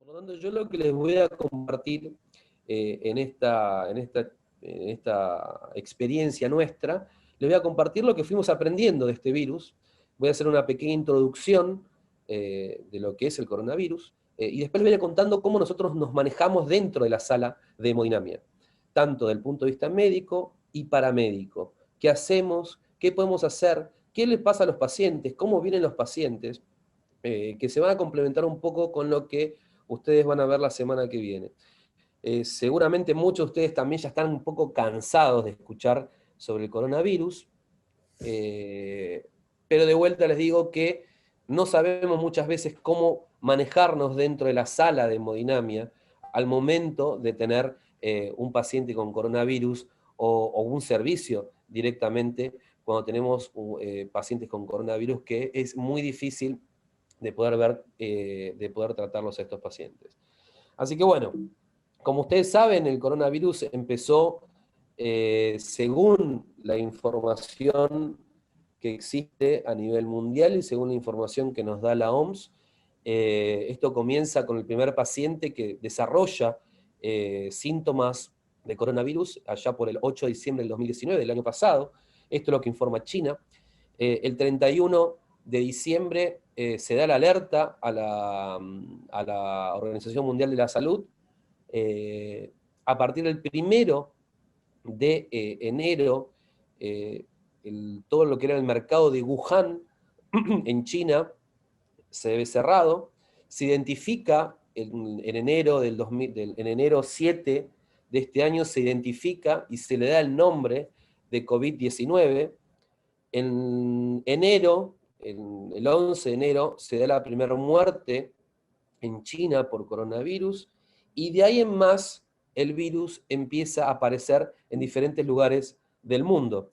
Por lo tanto, yo lo que les voy a compartir en esta experiencia nuestra, les voy a compartir lo que fuimos aprendiendo de este virus. Voy a hacer una pequeña introducción de lo que es el coronavirus, y después les voy a ir contando cómo nosotros nos manejamos dentro de la sala de hemodinamia, tanto del punto de vista médico y paramédico. ¿Qué hacemos? ¿Qué podemos hacer? ¿Qué les pasa a los pacientes? ¿Cómo vienen los pacientes? Que se van a complementar un poco con lo que ustedes van a ver la semana que viene. Seguramente muchos de ustedes también ya están un poco cansados de escuchar sobre el coronavirus, pero de vuelta les digo que no sabemos muchas veces cómo manejarnos dentro de la sala de hemodinamia al momento de tener un paciente con coronavirus o un servicio directamente cuando tenemos pacientes con coronavirus, que es muy difícil de poder ver, de poder tratarlos a estos pacientes. Así que bueno, como ustedes saben, el coronavirus empezó, según la información que existe a nivel mundial y según la información que nos da la OMS, esto comienza con el primer paciente que desarrolla síntomas de coronavirus allá por el 8 de diciembre del 2019, del año pasado. Esto es lo que informa China. El 31 de diciembre se da la alerta a la Organización Mundial de la Salud. A partir del 1 de enero, todo lo que era el mercado de Wuhan en China se ve cerrado. Se identifica en enero, en enero 7 de este año, se identifica y se le da el nombre de COVID-19. En enero, el 11 de enero, se da la primera muerte en China por coronavirus, y de ahí en más el virus empieza a aparecer en diferentes lugares del mundo.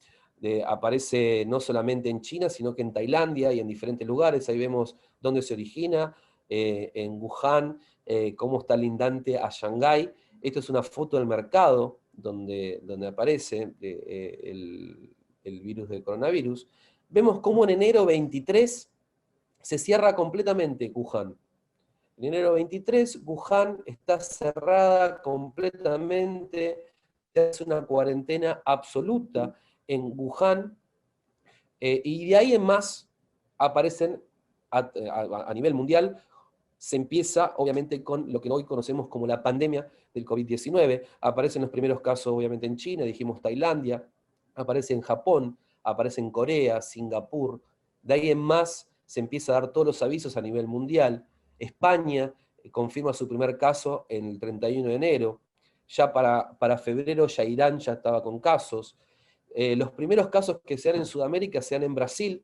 Aparece no solamente en China, sino que en Tailandia y en diferentes lugares. Ahí vemos dónde se origina, en Wuhan, cómo está lindante a Shanghái. Esto es una foto del mercado donde aparece el virus del coronavirus. Vemos cómo en enero 23 se cierra completamente Wuhan. En enero 23, Wuhan está cerrada completamente, se hace una cuarentena absoluta en Wuhan, y de ahí en más aparecen a nivel mundial. Se empieza, obviamente, con lo que hoy conocemos como la pandemia del COVID-19. Aparecen los primeros casos, obviamente, en China, dijimos Tailandia, aparece en Japón, aparece en Corea, Singapur. De ahí en más se empieza a dar todos los avisos a nivel mundial. España confirma su primer caso en el 31 de enero. Ya para febrero ya Irán ya estaba con casos. Los primeros casos que se dan en Sudamérica se dan en Brasil,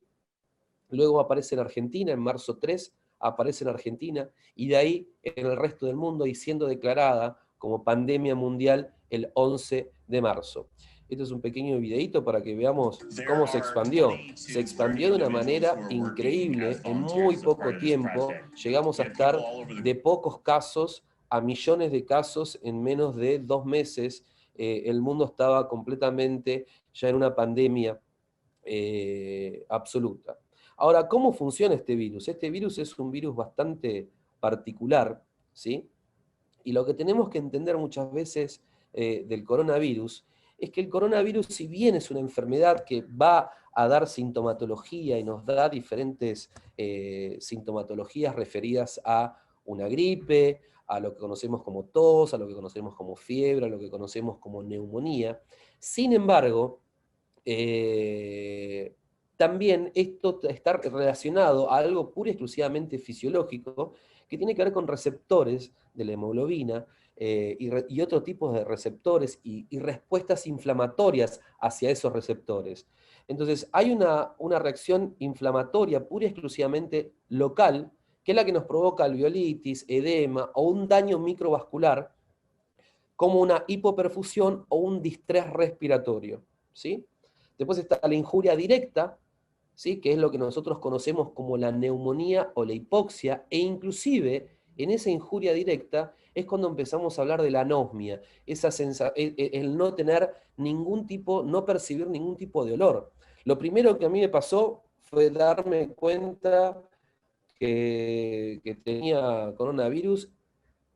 luego aparece en Argentina, en marzo 3, aparece en Argentina, y de ahí en el resto del mundo, y siendo declarada como pandemia mundial el 11 de marzo. Esto es un pequeño videito para que veamos cómo se expandió. Se expandió de una manera increíble en muy poco tiempo. Llegamos a estar de pocos casos a millones de casos en menos de 2 meses. El mundo estaba completamente ya en una pandemia absoluta. Ahora, ¿cómo funciona este virus? Este virus es un virus bastante particular, ¿sí? Y lo que tenemos que entender muchas veces del coronavirus es que el coronavirus, si bien es una enfermedad que va a dar sintomatología y nos da diferentes sintomatologías referidas a una gripe, a lo que conocemos como tos, a lo que conocemos como fiebre, a lo que conocemos como neumonía, sin embargo, eh, también esto está relacionado a algo pura y exclusivamente fisiológico, que tiene que ver con receptores de la hemoglobina, y otro tipo de receptores y respuestas inflamatorias hacia esos receptores. Entonces, hay una reacción inflamatoria pura y exclusivamente local, que es la que nos provoca alveolitis, edema o un daño microvascular, como una hipoperfusión o un distrés respiratorio, ¿sí? Después está la injuria directa, ¿sí? Que es lo que nosotros conocemos como la neumonía o la hipoxia, e inclusive en esa injuria directa es cuando empezamos a hablar de la anosmia, el no tener ningún tipo, no percibir ningún tipo de olor. Lo primero que a mí me pasó fue darme cuenta que tenía coronavirus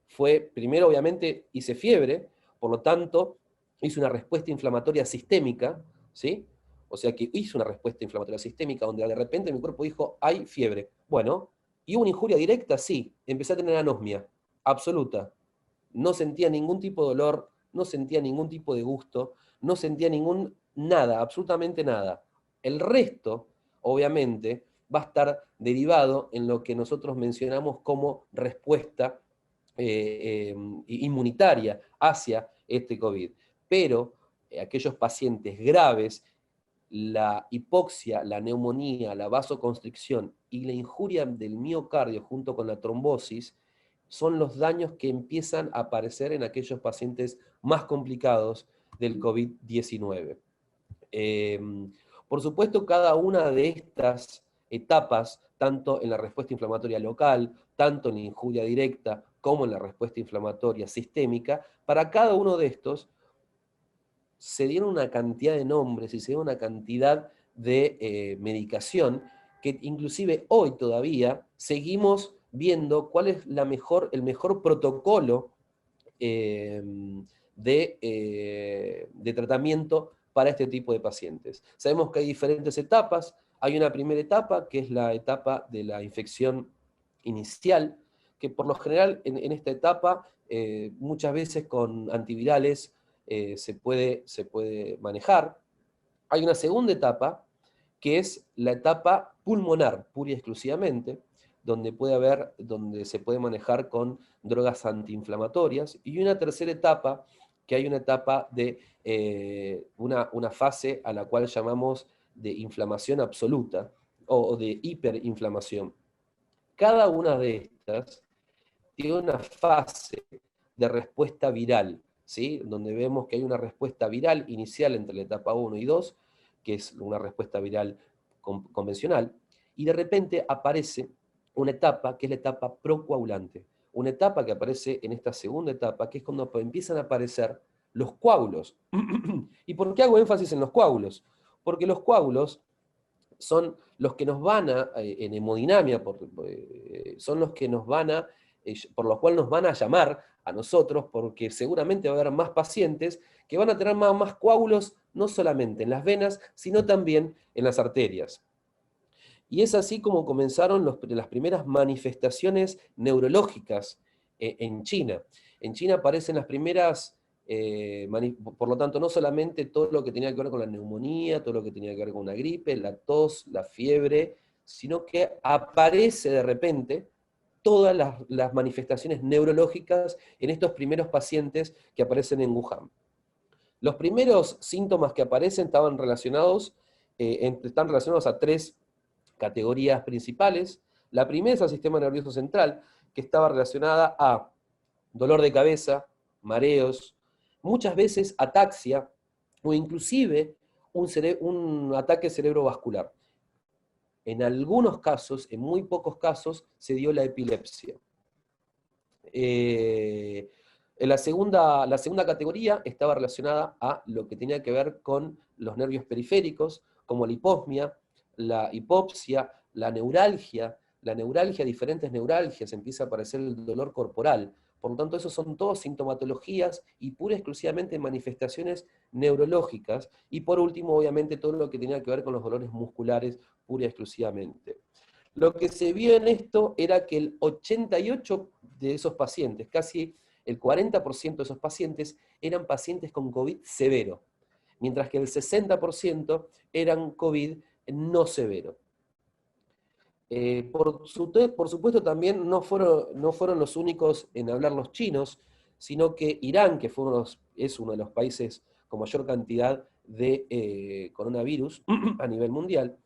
fue, primero obviamente hice fiebre, por lo tanto hice una respuesta inflamatoria sistémica, ¿sí? O sea que hice una respuesta inflamatoria sistémica donde de repente mi cuerpo dijo, hay fiebre. Bueno, y hubo una injuria directa, sí, empecé a tener anosmia, absoluta. No sentía ningún tipo de dolor, no sentía ningún tipo de gusto, no sentía nada, absolutamente nada. El resto, obviamente, va a estar derivado en lo que nosotros mencionamos como respuesta inmunitaria hacia este COVID. Pero aquellos pacientes graves, la hipoxia, la neumonía, la vasoconstricción y la injuria del miocardio junto con la trombosis son los daños que empiezan a aparecer en aquellos pacientes más complicados del COVID-19. Eh, por supuesto, cada una de estas etapas, tanto en la respuesta inflamatoria local, tanto en la injuria directa, como en la respuesta inflamatoria sistémica, para cada uno de estos se dieron una cantidad de nombres y se dieron una cantidad de medicación que inclusive hoy todavía seguimos viendo cuál es el mejor protocolo eh, de tratamiento para este tipo de pacientes. Sabemos que hay diferentes etapas. Hay una primera etapa, que es la etapa de la infección inicial, que por lo general en esta etapa, muchas veces con antivirales se puede manejar. Hay una segunda etapa, que es la etapa pulmonar, pura y exclusivamente, donde se puede manejar con drogas antiinflamatorias, y una tercera etapa, que hay una etapa de una fase a la cual llamamos de inflamación absoluta o de hiperinflamación. Cada una de estas tiene una fase de respuesta viral, ¿sí? Donde vemos que hay una respuesta viral inicial entre la etapa 1 y 2, que es una respuesta viral convencional, y de repente aparece una etapa que es la etapa procoagulante, una etapa que aparece en esta segunda etapa, que es cuando empiezan a aparecer los coágulos. ¿Y por qué hago énfasis en los coágulos? Porque los coágulos son los que nos van a, en hemodinamia, son los que nos van a, por lo cual nos van a llamar a nosotros, porque seguramente va a haber más pacientes que van a tener más coágulos, no solamente en las venas, sino también en las arterias. Y es así como comenzaron las primeras manifestaciones neurológicas en China. En China aparecen las primeras, por lo tanto, no solamente todo lo que tenía que ver con la neumonía, todo lo que tenía que ver con una gripe, la tos, la fiebre, sino que aparece de repente todas las manifestaciones neurológicas en estos primeros pacientes que aparecen en Wuhan. Los primeros síntomas que aparecen están relacionados a tres categorías principales. La primera es el sistema nervioso central, que estaba relacionada a dolor de cabeza, mareos, muchas veces ataxia o inclusive un ataque cerebrovascular. En algunos casos, en muy pocos casos, se dio la epilepsia. La segunda categoría estaba relacionada a lo que tenía que ver con los nervios periféricos, como la hiposmia, la hipopsia, la neuralgia, diferentes neuralgias, empieza a aparecer el dolor corporal. Por lo tanto, esos son todos sintomatologías y pura y exclusivamente manifestaciones neurológicas. Y por último, obviamente, todo lo que tenía que ver con los dolores musculares, pura y exclusivamente. Lo que se vio en esto era que el 88 de esos pacientes, casi el 40% de esos pacientes, eran pacientes con COVID severo, mientras que el 60% eran COVID no severo. Por supuesto, también no fueron los únicos en hablar los chinos, sino que Irán, que es uno de los países con mayor cantidad de coronavirus a nivel mundial,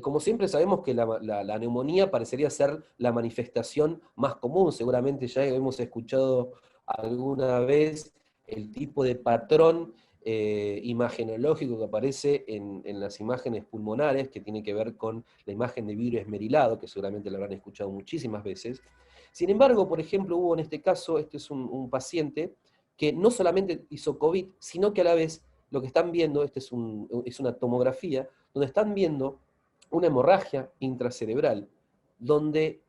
como siempre sabemos que la neumonía parecería ser la manifestación más común, seguramente ya hemos escuchado alguna vez el tipo de patrón imagenológico que aparece en las imágenes pulmonares, que tiene que ver con la imagen de vidrio esmerilado, que seguramente la habrán escuchado muchísimas veces. Sin embargo, por ejemplo, hubo en este caso, este es un paciente que no solamente hizo COVID, sino que a la vez lo que están viendo, es una tomografía, donde están viendo una hemorragia intracerebral, donde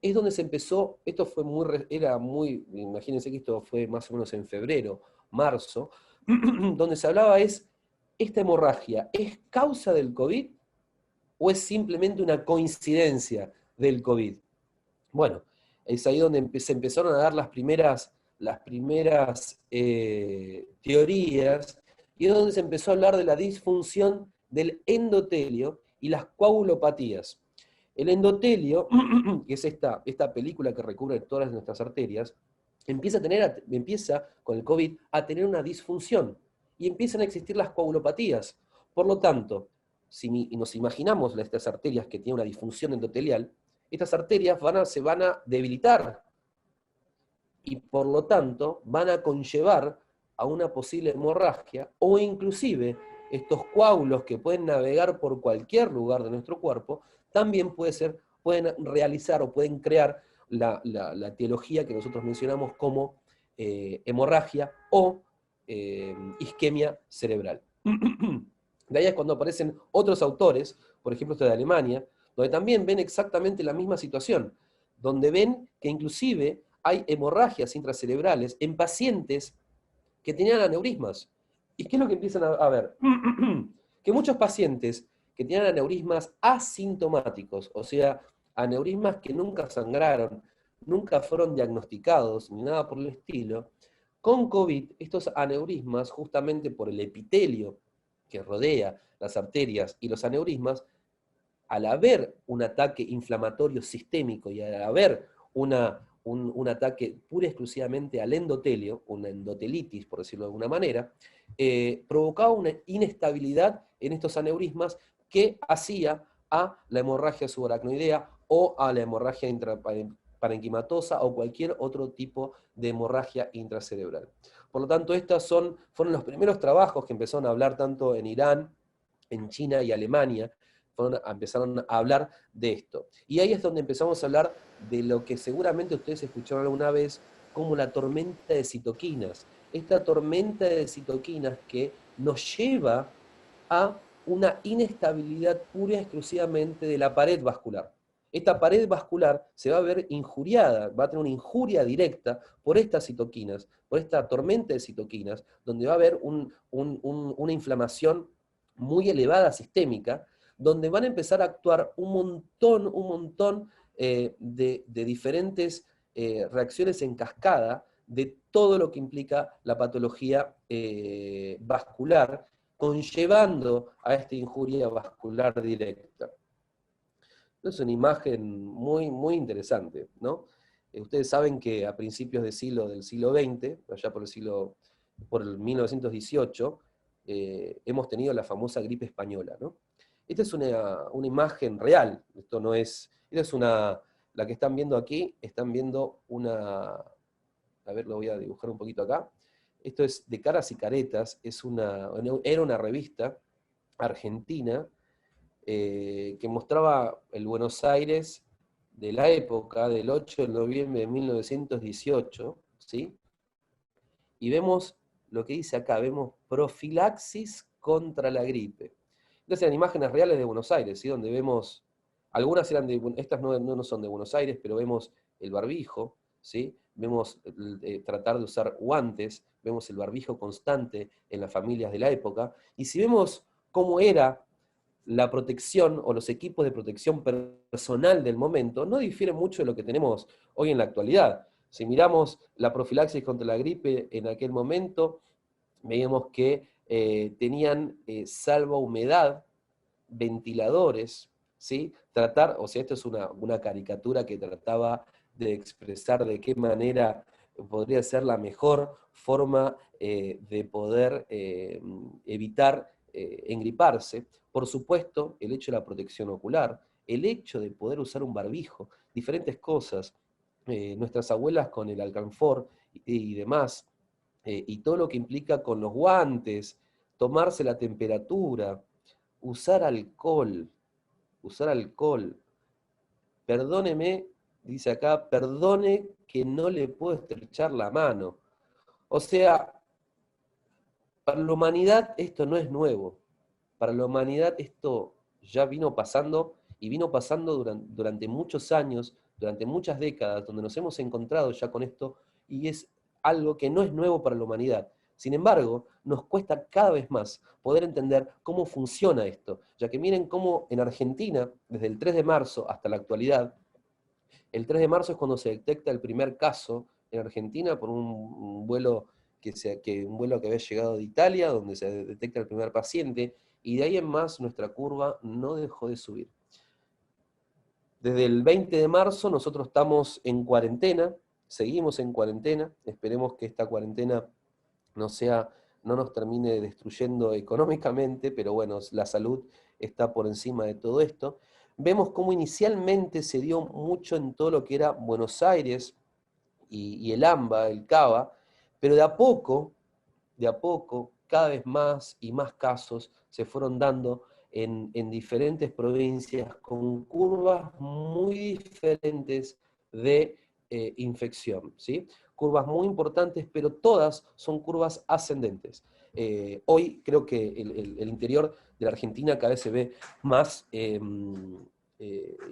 es donde se empezó, esto fue era muy, imagínense que esto fue más o menos en febrero, marzo, donde se hablaba ¿esta hemorragia es causa del COVID o es simplemente una coincidencia del COVID? Bueno, es ahí donde se empezaron a dar las primeras teorías, y es donde se empezó a hablar de la disfunción del endotelio y las coagulopatías. El endotelio, que es esta película que recubre todas nuestras arterias, empieza con el COVID a tener una disfunción y empiezan a existir las coagulopatías. Por lo tanto, si nos imaginamos estas arterias que tienen una disfunción endotelial, estas arterias se van a debilitar y por lo tanto van a conllevar a una posible hemorragia, o inclusive estos coágulos que pueden navegar por cualquier lugar de nuestro cuerpo, también pueden realizar o pueden crear la etiología que nosotros mencionamos como hemorragia o isquemia cerebral. De ahí es cuando aparecen otros autores, por ejemplo este de Alemania, donde también ven exactamente la misma situación, donde ven que inclusive hay hemorragias intracerebrales en pacientes que tenían aneurismas. ¿Y qué es lo que empiezan a ver? Que muchos pacientes que tenían aneurismas asintomáticos, o sea, aneurismas que nunca sangraron, nunca fueron diagnosticados, ni nada por el estilo, con COVID, estos aneurismas, justamente por el epitelio que rodea las arterias y los aneurismas, al haber un ataque inflamatorio sistémico y al haber un ataque pura y exclusivamente al endotelio, una endotelitis, por decirlo de alguna manera, provocaba una inestabilidad en estos aneurismas que hacía a la hemorragia subaracnoidea o a la hemorragia parenquimatosa o cualquier otro tipo de hemorragia intracerebral. Por lo tanto, fueron los primeros trabajos que empezaron a hablar tanto en Irán, en China y Alemania, empezaron a hablar de esto. Y ahí es donde empezamos a hablar de lo que seguramente ustedes escucharon alguna vez como la tormenta de citoquinas. Esta tormenta de citoquinas que nos lleva a una inestabilidad pura y exclusivamente de la pared vascular. Esta pared vascular se va a ver injuriada, va a tener una injuria directa por estas citoquinas, por esta tormenta de citoquinas, donde va a haber una inflamación muy elevada sistémica, donde van a empezar a actuar un montón de diferentes reacciones en cascada de todo lo que implica la patología vascular, conllevando a esta injuria vascular directa. Es una imagen muy, muy interesante, ¿no? Ustedes saben que a principios del siglo XX, allá por el 1918, hemos tenido la famosa gripe española, ¿no? Esta es una imagen real, la que están viendo aquí, están viendo a ver, lo voy a dibujar un poquito acá. Esto es de Caras y Caretas, era una revista argentina que mostraba el Buenos Aires de la época, del 8 de noviembre de 1918, ¿sí? Y vemos lo que dice acá, vemos profilaxis contra la gripe. Entonces eran imágenes reales de Buenos Aires, ¿sí? Donde vemos, algunas eran estas no son de Buenos Aires, pero vemos el barbijo, ¿sí? Vemos tratar de usar guantes, vemos el barbijo constante en las familias de la época, y si vemos cómo era la protección o los equipos de protección personal del momento, no difieren mucho de lo que tenemos hoy en la actualidad. Si miramos la profilaxis contra la gripe en aquel momento, veíamos que tenían salva humedad, ventiladores, ¿sí? Esto es una caricatura que trataba de expresar de qué manera podría ser la mejor forma de poder evitar engriparse. Por supuesto, el hecho de la protección ocular, el hecho de poder usar un barbijo, diferentes cosas, nuestras abuelas con el alcanfor y demás, y todo lo que implica con los guantes, tomarse la temperatura, usar alcohol, perdóneme, dice acá, perdone que no le puedo estrechar la mano. O sea, para la humanidad esto no es nuevo, para la humanidad esto ya vino pasando, y vino pasando durante muchos años, durante muchas décadas, donde nos hemos encontrado ya con esto, y es algo que no es nuevo para la humanidad. Sin embargo, nos cuesta cada vez más poder entender cómo funciona esto, ya que miren cómo en Argentina, desde el 3 de marzo hasta la actualidad, el 3 de marzo es cuando se detecta el primer caso en Argentina por un vuelo un vuelo que había llegado de Italia, donde se detecta el primer paciente, y de ahí en más nuestra curva no dejó de subir. Desde el 20 de marzo nosotros estamos en cuarentena, seguimos en cuarentena, esperemos que esta cuarentena no nos termine destruyendo económicamente, pero bueno, la salud está por encima de todo esto. Vemos cómo inicialmente se dio mucho en todo lo que era Buenos Aires y el AMBA, el CABA, pero de a poco, cada vez más y más casos se fueron dando en diferentes provincias con curvas muy diferentes de infección, ¿sí? Curvas muy importantes, pero todas son curvas ascendentes. Hoy creo que el interior de la Argentina cada vez se ve más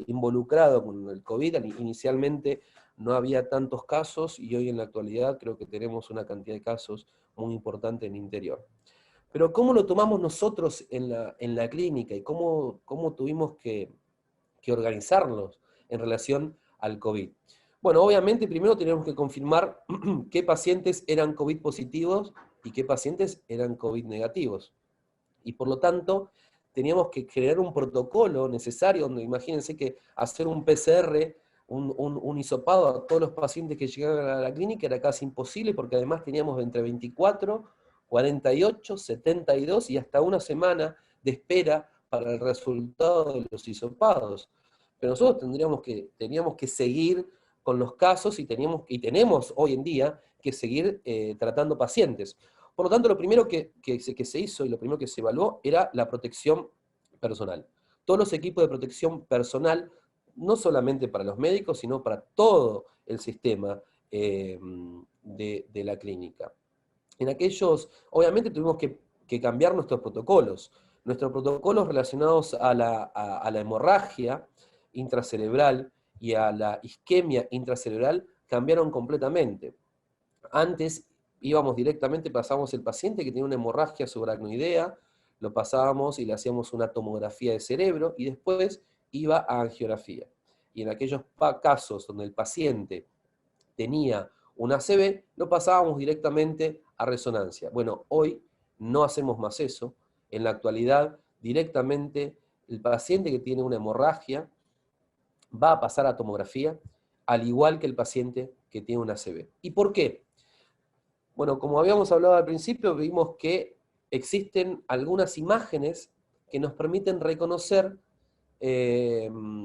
involucrado con el COVID. Inicialmente no había tantos casos y hoy en la actualidad creo que tenemos una cantidad de casos muy importante en el interior. Pero ¿cómo lo tomamos nosotros en la clínica y cómo tuvimos que organizarnos en relación al COVID? Bueno, obviamente primero tenemos que confirmar qué pacientes eran COVID positivos y qué pacientes eran COVID negativos. Y por lo tanto, teníamos que crear un protocolo necesario, donde imagínense que hacer un PCR, un hisopado a todos los pacientes que llegaban a la clínica era casi imposible, porque además teníamos entre 24, 48, 72 y hasta una semana de espera para el resultado de los hisopados. Pero nosotros teníamos que seguir con los casos y tenemos hoy en día que seguir tratando pacientes. Por lo tanto, lo primero que se hizo y lo primero que se evaluó era la protección personal. Todos los equipos de protección personal, no solamente para los médicos, sino para todo el sistema de la clínica. En aquellos, obviamente tuvimos que cambiar nuestros protocolos relacionados a la hemorragia intracerebral y a la isquemia intracerebral cambiaron completamente. Antes íbamos directamente, pasábamos el paciente que tenía una hemorragia subaracnoidea, lo pasábamos y le hacíamos una tomografía de cerebro y después iba a angiografía. Y en aquellos casos donde el paciente tenía una ACV, lo pasábamos directamente a resonancia. Bueno, hoy no hacemos más eso. En la actualidad, directamente el paciente que tiene una hemorragia va a pasar a tomografía, al igual que el paciente que tiene una ACV. ¿Y por qué? Bueno, como habíamos hablado al principio, vimos que existen algunas imágenes que nos permiten reconocer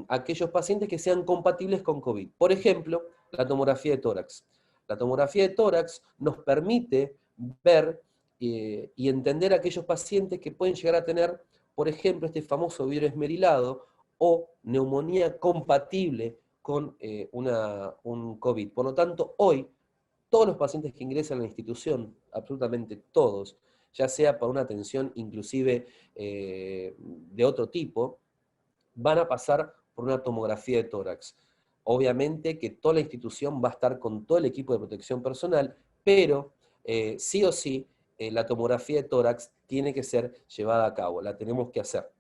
aquellos pacientes que sean compatibles con COVID. Por ejemplo, la tomografía de tórax. La tomografía de tórax nos permite ver y entender aquellos pacientes que pueden llegar a tener, por ejemplo, este famoso virus esmerilado o neumonía compatible con un COVID. Por lo tanto, hoy, todos los pacientes que ingresan a la institución, absolutamente todos, ya sea para una atención inclusive de otro tipo, van a pasar por una tomografía de tórax. Obviamente que toda la institución va a estar con todo el equipo de protección personal, pero sí o sí la tomografía de tórax tiene que ser llevada a cabo, la tenemos que hacer.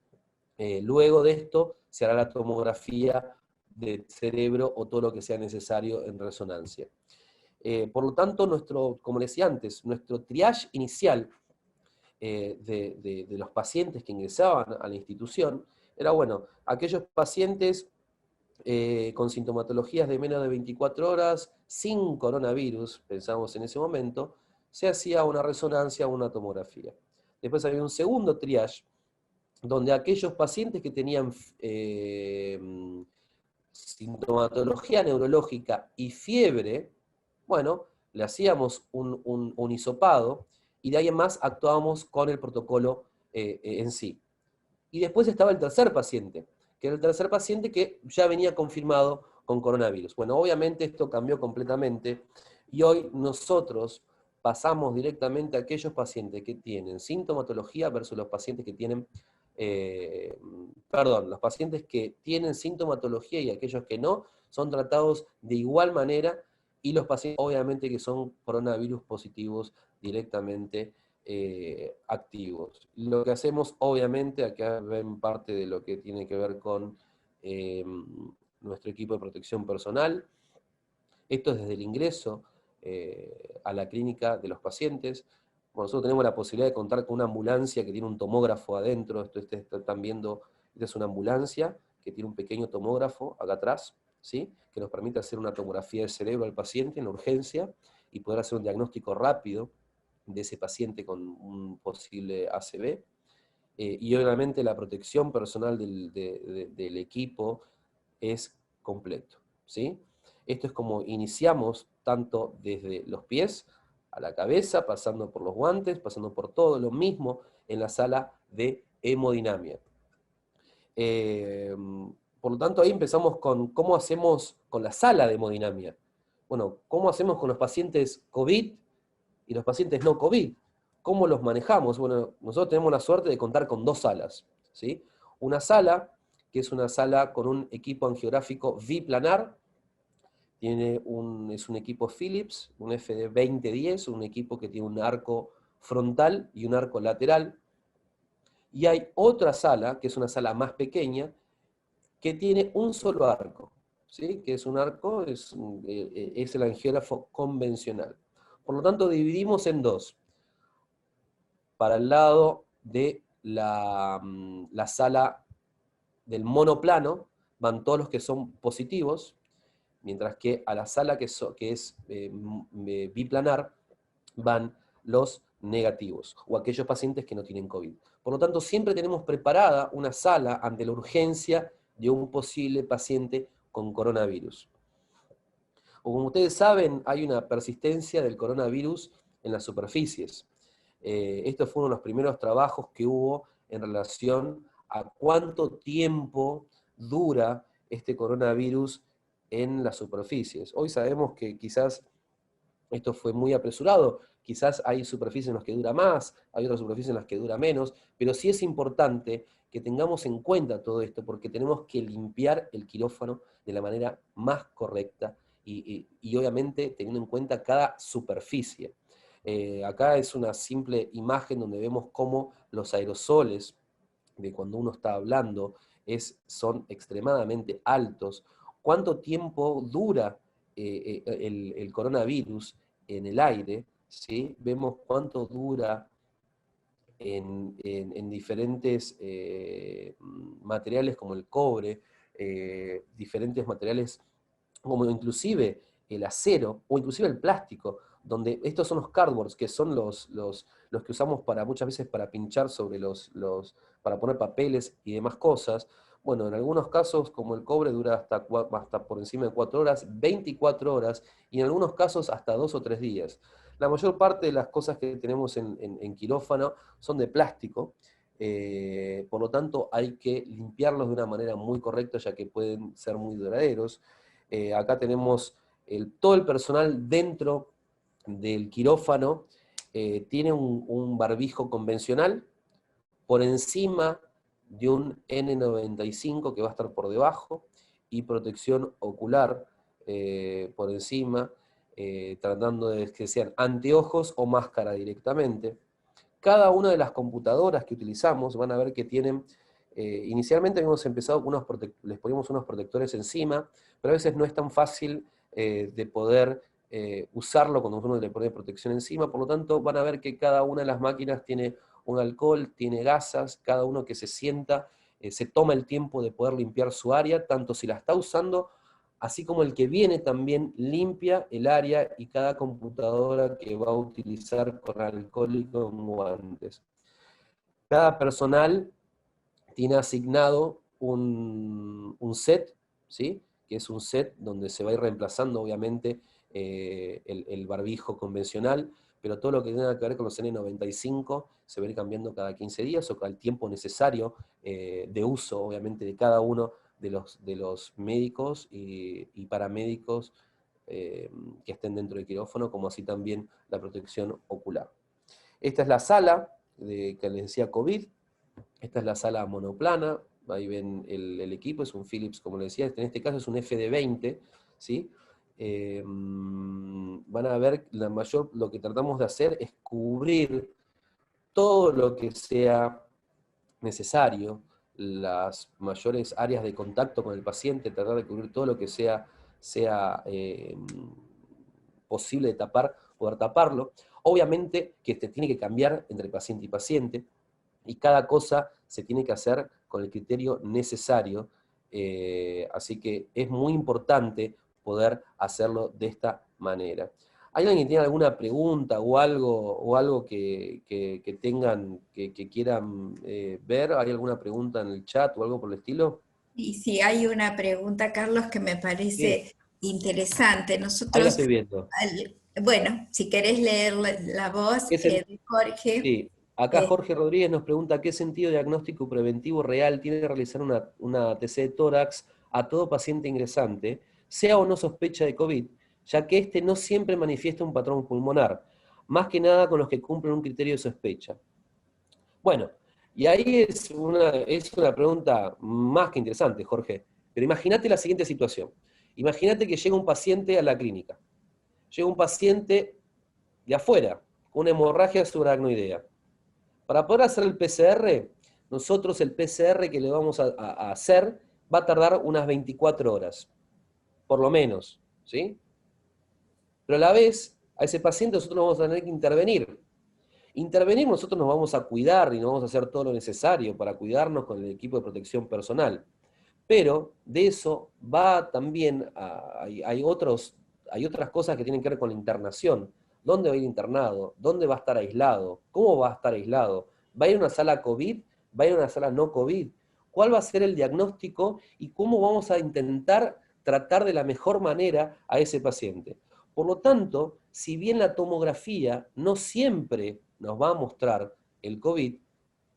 Luego de esto se hará la tomografía de cerebro o todo lo que sea necesario en resonancia. Por lo tanto, como decía antes, nuestro triage inicial de los pacientes que ingresaban a la institución era, bueno, aquellos pacientes con sintomatologías de menos de 24 horas, sin coronavirus, pensamos en ese momento, se hacía una resonancia o una tomografía. Después había un segundo triage, donde aquellos pacientes que tenían sintomatología neurológica y fiebre, bueno, le hacíamos un hisopado y de ahí en más actuábamos con el protocolo en sí. Y después estaba el tercer paciente, que era el tercer paciente que ya venía confirmado con coronavirus. Bueno, obviamente esto cambió completamente y hoy nosotros pasamos directamente a aquellos pacientes que tienen sintomatología versus los pacientes que tienen perdón, los pacientes que tienen sintomatología y aquellos que no, son tratados de igual manera, y los pacientes obviamente que son coronavirus positivos directamente activos. Lo que hacemos obviamente, acá ven parte de lo que tiene que ver con nuestro equipo de protección personal. Esto es desde el ingreso a la clínica de los pacientes. Bueno, nosotros tenemos la posibilidad de contar con una ambulancia que tiene un tomógrafo adentro. Ustedes están viendo, esta es una ambulancia que tiene un pequeño tomógrafo acá atrás, ¿sí? Que nos permite hacer una tomografía del cerebro al paciente en la urgencia y poder hacer un diagnóstico rápido de ese paciente con un posible ACV. Y obviamente la protección personal del equipo es completo, ¿sí? Esto es como iniciamos tanto desde los pies a la cabeza, pasando por los guantes, pasando por todo lo mismo en la sala de hemodinamia. Por lo tanto, ahí empezamos con cómo hacemos con la sala de hemodinamia. Bueno, ¿cómo hacemos con los pacientes COVID y los pacientes no COVID? ¿Cómo los manejamos? Bueno, nosotros tenemos la suerte de contar con dos salas, ¿sí? Una sala, que es una sala con un equipo angiográfico biplanar, es un equipo Philips, un FD2010, un equipo que tiene un arco frontal y un arco lateral. Y hay otra sala, que es una sala más pequeña, que tiene un solo arco, ¿sí? Que es un arco, es el angiógrafo convencional. Por lo tanto, dividimos en dos. Para el lado de la sala del monoplano van todos los que son positivos, mientras que a la sala que es biplanar van los negativos, o aquellos pacientes que no tienen COVID. Por lo tanto, siempre tenemos preparada una sala ante la urgencia de un posible paciente con coronavirus. O como ustedes saben, hay una persistencia del coronavirus en las superficies. Esto fue uno de los primeros trabajos que hubo en relación a cuánto tiempo dura este coronavirus en las superficies. Hoy sabemos que quizás esto fue muy apresurado, quizás hay superficies en las que dura más, hay otras superficies en las que dura menos, pero sí es importante que tengamos en cuenta todo esto, porque tenemos que limpiar el quirófano de la manera más correcta y obviamente teniendo en cuenta cada superficie. Acá es una simple imagen donde vemos cómo los aerosoles de cuando uno está hablando son extremadamente altos. ¿Cuánto tiempo dura el coronavirus en el aire? ¿Sí? Vemos cuánto dura en diferentes materiales como el cobre, diferentes materiales como inclusive el acero o inclusive el plástico, donde estos son los cardboards, que son los que usamos muchas veces para pinchar sobre para poner papeles y demás cosas. Bueno, en algunos casos, como el cobre, dura hasta por encima de 4 horas, 24 horas, y en algunos casos hasta 2 o 3 días. La mayor parte de las cosas que tenemos en quirófano son de plástico, por lo tanto hay que limpiarlos de una manera muy correcta, ya que pueden ser muy duraderos. Acá tenemos todo el personal dentro del quirófano, tiene un barbijo convencional por encima de un N95 que va a estar por debajo y protección ocular por encima, tratando de que sean anteojos o máscara directamente. Cada una de las computadoras que utilizamos van a ver que tienen, inicialmente habíamos empezado con les poníamos unos protectores encima, pero a veces no es tan fácil de poder usarlo cuando uno le pone protección encima, por lo tanto van a ver que cada una de las máquinas tiene un alcohol, tiene gasas, cada uno que se sienta, se toma el tiempo de poder limpiar su área, tanto si la está usando, así como el que viene también limpia el área y cada computadora que va a utilizar con alcohol y con guantes. Cada personal tiene asignado un set, ¿sí? Que es un set donde se va a ir reemplazando, obviamente, el barbijo convencional, pero todo lo que tenga que ver con los N95 se va a ir cambiando cada 15 días o al tiempo necesario de uso, obviamente, de cada uno de los médicos y paramédicos que estén dentro del quirófano, como así también la protección ocular. Esta es la sala que les decía COVID. Esta es la sala monoplana, ahí ven el equipo, es un Philips, como les decía, en este caso es un FD20, ¿sí? Van a ver, lo que tratamos de hacer es cubrir todo lo que sea necesario, las mayores áreas de contacto con el paciente, tratar de cubrir todo lo que sea posible de tapar, poder taparlo. Obviamente que tiene que cambiar entre paciente y paciente, y cada cosa se tiene que hacer con el criterio necesario, así que es muy importante poder hacerlo de esta manera. ¿Hay alguien que tiene alguna pregunta o algo que tengan, que quieran ver? ¿Hay alguna pregunta en el chat o algo por el estilo? Y si hay una pregunta, Carlos, que me Sí, parece interesante. ahí la Nosotros, estoy viendo. bueno, si querés leer la voz ¿Qué sen- de Jorge. Sí, acá eh, Jorge Rodríguez nos pregunta qué sentido diagnóstico preventivo real tiene realizar una TC de tórax a todo paciente ingresante, sea o no sospecha de COVID, ya que este no siempre manifiesta un patrón pulmonar, más que nada con los que cumplen un criterio de sospecha. Bueno, y ahí es una pregunta más que interesante, Jorge, pero imagínate la siguiente situación. Imagínate que llega un paciente a la clínica, llega un paciente de afuera, con una hemorragia subaracnoidea. Para poder hacer el PCR, nosotros el PCR que le vamos a hacer va a tardar unas 24 horas, por lo menos, ¿sí? Pero a la vez, a ese paciente nosotros vamos a tener que intervenir. Intervenir nosotros nos vamos a cuidar y nos vamos a hacer todo lo necesario para cuidarnos con el equipo de protección personal. Pero de eso va también, hay otras cosas que tienen que ver con la internación. ¿Dónde va a ir internado? ¿Dónde va a estar aislado? ¿Cómo va a estar aislado? ¿Va a ir a una sala COVID? ¿Va a ir a una sala no COVID? ¿Cuál va a ser el diagnóstico y cómo vamos a intentar tratar de la mejor manera a ese paciente? Por lo tanto, si bien la tomografía no siempre nos va a mostrar el COVID,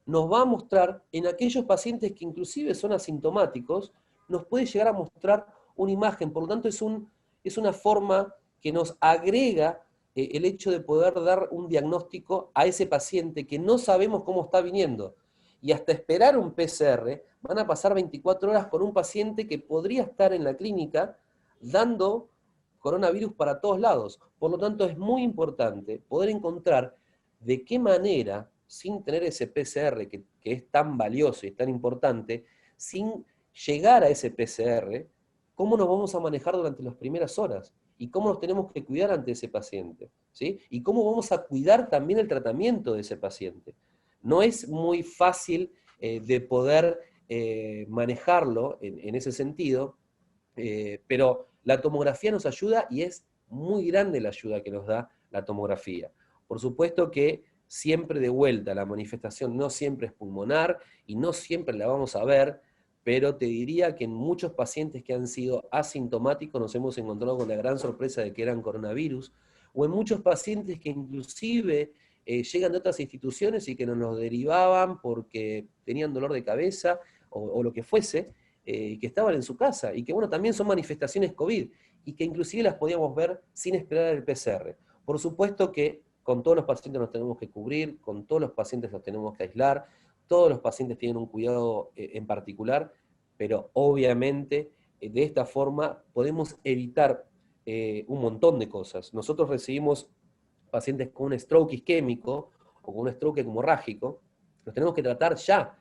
nos va a mostrar en aquellos pacientes que inclusive son asintomáticos, nos puede llegar a mostrar una imagen. Por lo tanto, es una forma que nos agrega el hecho de poder dar un diagnóstico a ese paciente que no sabemos cómo está viniendo. Y hasta esperar un PCR, van a pasar 24 horas con un paciente que podría estar en la clínica dando coronavirus para todos lados. Por lo tanto, es muy importante poder encontrar de qué manera, sin tener ese PCR que es tan valioso y tan importante, sin llegar a ese PCR, cómo nos vamos a manejar durante las primeras horas y cómo nos tenemos que cuidar ante ese paciente, ¿sí? Y cómo vamos a cuidar también el tratamiento de ese paciente. No es muy fácil de poder manejarlo en ese sentido, pero la tomografía nos ayuda y es muy grande la ayuda que nos da la tomografía. Por supuesto que siempre de vuelta la manifestación no siempre es pulmonar y no siempre la vamos a ver, pero te diría que en muchos pacientes que han sido asintomáticos nos hemos encontrado con la gran sorpresa de que eran coronavirus, o en muchos pacientes que inclusive llegan de otras instituciones y que nos los derivaban porque tenían dolor de cabeza o lo que fuese, que estaban en su casa y que, bueno, también son manifestaciones COVID y que inclusive las podíamos ver sin esperar el PCR. Por supuesto que con todos los pacientes nos tenemos que cubrir, con todos los pacientes nos tenemos que aislar, todos los pacientes tienen un cuidado en particular, pero obviamente de esta forma podemos evitar un montón de cosas. Nosotros recibimos pacientes con un stroke isquémico o con un stroke hemorrágico, los tenemos que tratar ya,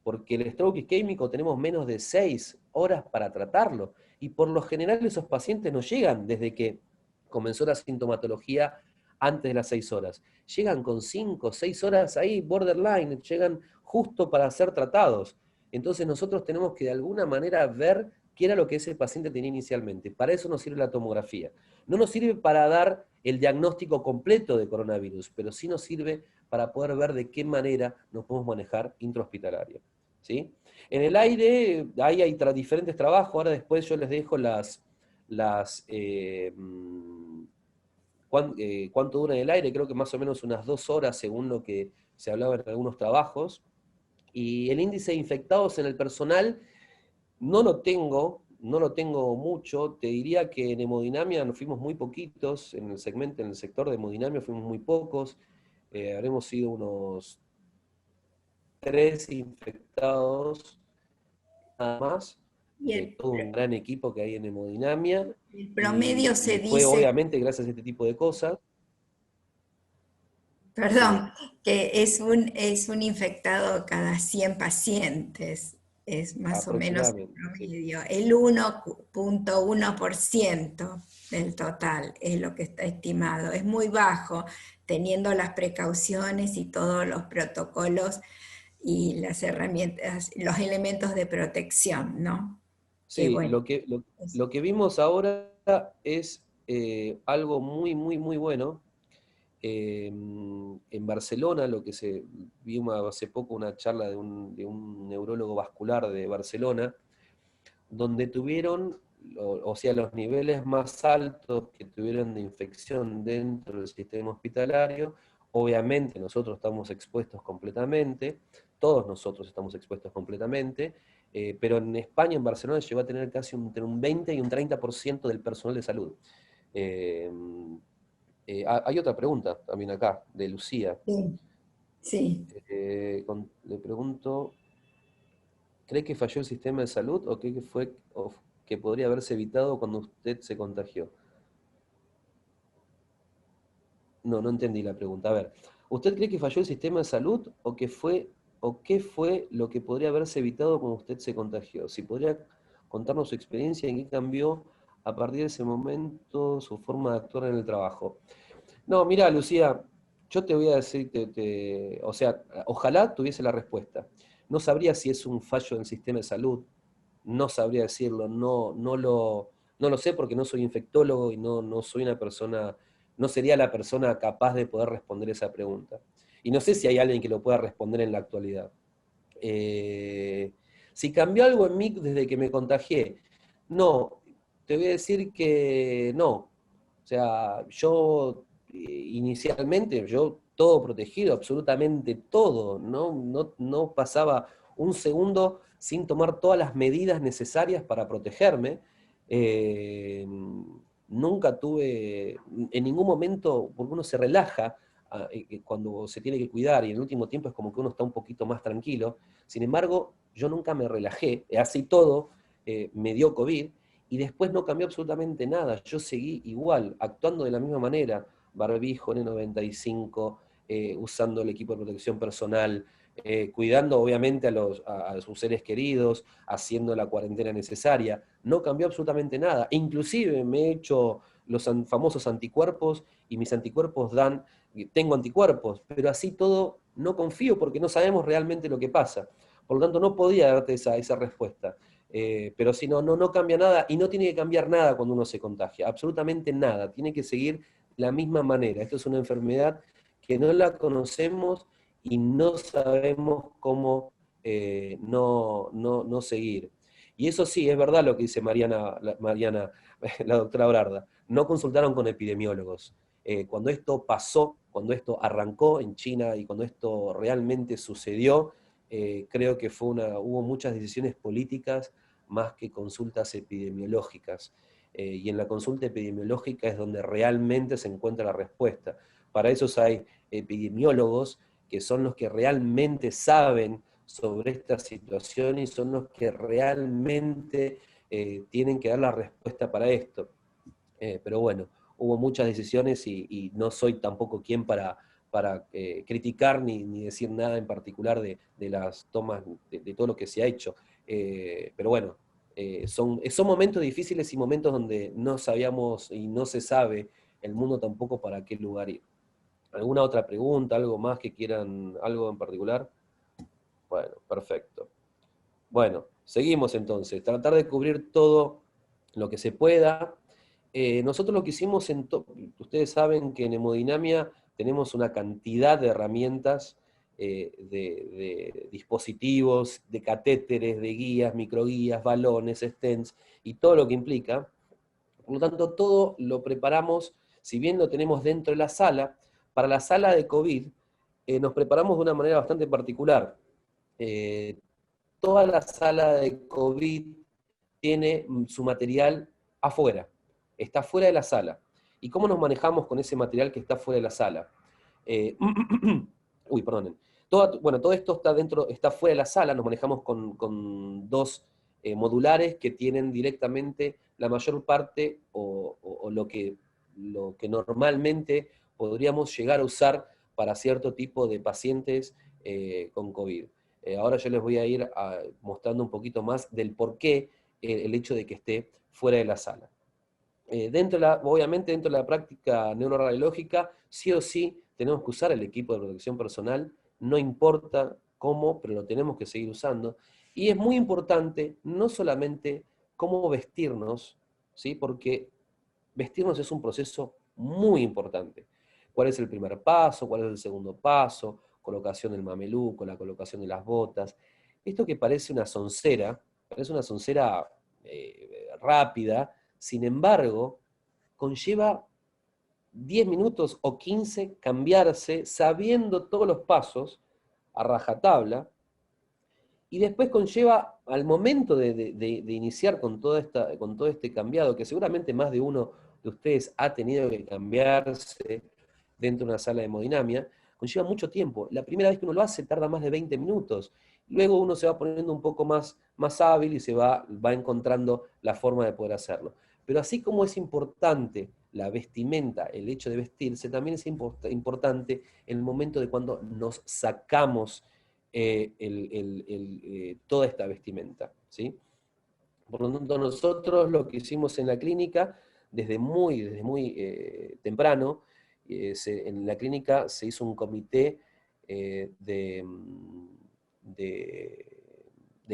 porque el stroke isquémico tenemos menos de 6 horas para tratarlo, y por lo general esos pacientes no llegan desde que comenzó la sintomatología antes de las 6 horas, llegan con 5 6 horas ahí, borderline, llegan justo para ser tratados. Entonces nosotros tenemos que de alguna manera ver qué era lo que ese paciente tenía inicialmente. Para eso nos sirve la tomografía. No nos sirve para dar el diagnóstico completo de coronavirus, pero sí nos sirve para poder ver de qué manera nos podemos manejar intrahospitalario, ¿sí? En el aire ahí hay diferentes trabajos, ahora después yo les dejo las cuánto dura en el aire, creo que más o menos unas 2 horas según lo que se hablaba en algunos trabajos. Y el índice de infectados en el personal no lo tengo mucho, te diría que en hemodinamia nos fuimos muy poquitos, en el sector de hemodinamia fuimos muy pocos, habremos sido unos 3 infectados nada más, Y de todo un gran equipo que hay en hemodinamia, el promedio se y fue dice, obviamente gracias a este tipo de cosas. Sí, perdón, que es un infectado cada 100 pacientes, es más o menos el aproximadamente, sí. promedio. El 1,1% del total es lo que está estimado. Es muy bajo, teniendo las precauciones y todos los protocolos y las herramientas, los elementos de protección, ¿no? Que Sí, bueno, lo que vimos ahora es algo muy, muy, muy bueno. En Barcelona, lo que se vimos hace poco, una charla de un neurólogo vascular de Barcelona, donde tuvieron, o sea, los niveles más altos que tuvieron de infección dentro del sistema hospitalario. Obviamente nosotros estamos expuestos completamente, todos nosotros estamos expuestos completamente, pero en España, en Barcelona, llegó a tener casi entre un 20 y un 30% del personal de salud. Eh, Hay otra pregunta también acá, de Lucía. sí, sí. Le pregunto, ¿cree que falló el sistema de salud o cree que fue o que podría haberse evitado cuando usted se contagió? No, no entendí la pregunta. A ver, ¿usted cree que falló el sistema de salud o qué fue lo que podría haberse evitado cuando usted se contagió? Si podría contarnos su experiencia, en qué cambió a partir de ese momento su forma de actuar en el trabajo. No, mira, Lucía, yo te voy a decir, o sea, ojalá tuviese la respuesta. No sabría si es un fallo del sistema de salud, no sabría decirlo, no lo sé porque no soy infectólogo y no soy una persona, no sería la persona capaz de poder responder esa pregunta. Y no sé si hay alguien que lo pueda responder en la actualidad. Eh, si cambió algo en mí desde que me contagié, no, te voy a decir que no. O sea, yo inicialmente, yo todo protegido, absolutamente todo, no pasaba un segundo sin tomar todas las medidas necesarias para protegerme. Eh, Nunca tuve, en ningún momento, porque uno se relaja cuando se tiene que cuidar y en el último tiempo es como que uno está un poquito más tranquilo. Sin embargo, yo nunca me relajé, así todo, me dio COVID y después no cambió absolutamente nada. Yo seguí igual, actuando de la misma manera, barbijo, N95, usando el equipo de protección personal, cuidando obviamente a sus seres queridos, haciendo la cuarentena necesaria. No cambió absolutamente nada. Inclusive me he hecho los famosos anticuerpos y mis anticuerpos tengo anticuerpos, pero así todo no confío porque no sabemos realmente lo que pasa. Por lo tanto, no podía darte esa respuesta. Pero si no cambia nada y no tiene que cambiar nada cuando uno se contagia, absolutamente nada, tiene que seguir la misma manera. Esto es una enfermedad que no la conocemos y no sabemos cómo no seguir. Y eso sí, es verdad lo que dice Mariana, la doctora Brarda, no consultaron con epidemiólogos. Cuando esto pasó, cuando esto arrancó en China y cuando esto realmente sucedió, creo que hubo muchas decisiones políticas más que consultas epidemiológicas. Y en la consulta epidemiológica es donde realmente se encuentra la respuesta. Para eso hay epidemiólogos que son los que realmente saben sobre esta situación y son los que realmente tienen que dar la respuesta para esto. Pero bueno, hubo muchas decisiones y no soy tampoco quien para criticar ni decir nada en particular de las tomas, de todo lo que se ha hecho. Pero bueno, son momentos difíciles y momentos donde no sabíamos y no se sabe el mundo tampoco para qué lugar ir. ¿Alguna otra pregunta, algo más que quieran, algo en particular? Bueno, perfecto. Bueno, seguimos entonces, tratar de cubrir todo lo que se pueda. Nosotros lo que hicimos, ustedes saben que en hemodinamia tenemos una cantidad de herramientas, de dispositivos, de catéteres, de guías, microguías, balones, stents y todo lo que implica. Por lo tanto, todo lo preparamos, si bien lo tenemos dentro de la sala, para la sala de COVID nos preparamos de una manera bastante particular. Eh, Toda la sala de COVID tiene su material afuera, está fuera de la sala. ¿Y cómo nos manejamos con ese material que está fuera de la sala? Eh, Uy, perdonen. todo esto está fuera de la sala, nos manejamos con dos modulares que tienen directamente la mayor parte o lo que normalmente podríamos llegar a usar para cierto tipo de pacientes con COVID. Ahora yo les voy a ir mostrando un poquito más del por qué el hecho de que esté fuera de la sala. Obviamente dentro de la práctica neuroradiológica, sí o sí tenemos que usar el equipo de protección personal, no importa cómo, pero lo tenemos que seguir usando. Y es muy importante no solamente cómo vestirnos, ¿sí? Porque vestirnos es un proceso muy importante. ¿Cuál es el primer paso? ¿Cuál es el segundo paso? Colocación del mameluco, la colocación de las botas. Esto que parece una soncera rápida, sin embargo, conlleva 10 minutos o 15 cambiarse sabiendo todos los pasos a rajatabla, y después conlleva al momento de iniciar con todo este cambiado, que seguramente más de uno de ustedes ha tenido que cambiarse dentro de una sala de hemodinamia, conlleva mucho tiempo. La primera vez que uno lo hace tarda más de 20 minutos. Luego uno se va poniendo un poco más hábil y se va encontrando la forma de poder hacerlo. Pero así como es importante la vestimenta, el hecho de vestirse, también es importante el momento de cuando nos sacamos toda esta vestimenta, ¿sí? Por lo tanto, nosotros lo que hicimos en la clínica, desde muy temprano, en la clínica se hizo un comité de